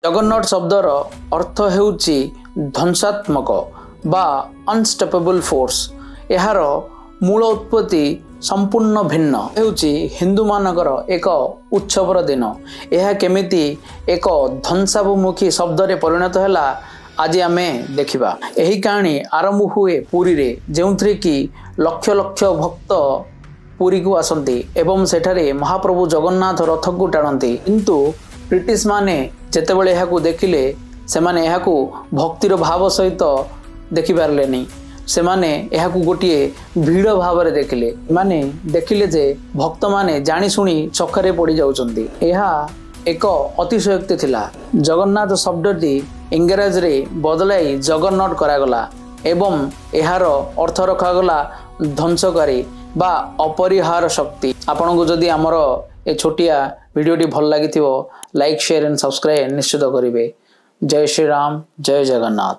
जगन्नाथ शब्दर अर्थ हेउची ध्वंसात्मक बा unstoppable force. यार मूल उत्पत्ति संपूर्ण भिन्न हेउची हिंदू मानकर एक उत्सवर दिन। यह केमिति एक ध्वंसाभिमुखी शब्द रे परिणत हैला आज आमे देखिबा। एही कहानी आरंभ हुए पुरी रे, जेउथरे कि लक्ष लक्ष भक्त पुरी को आसंती एवं सेठारे महाप्रभु जगन्नाथ रथ को टाणती। किंतु ब्रिटिश माने जेतेबेले एहाकू देखिले सेमाने एहाकू भक्तिर भाव सहित देखि पारलेनी। सेमाने एहाकू गोटिए भीड़ भाव रे देखिले। माने देखिले जे भक्त माने जानी सुनी चक्करे पड़ी जाउचंती। एहा एक अतिशयोक्ति थिला। जगन्नाथ शब्दटी इंग्रजी रे बदलाई जगन्नाथ करागला एवं एहार अर्थ रखागला ध्वंसकारी बा अपरिहार शक्ति। आपन को जदि आमर ए छोटिया वीडियोटी भल लागिथिबो लाइक शेयर एंड सब्सक्राइब निश्चित करिवे। जय श्री राम, जय जगन्नाथ।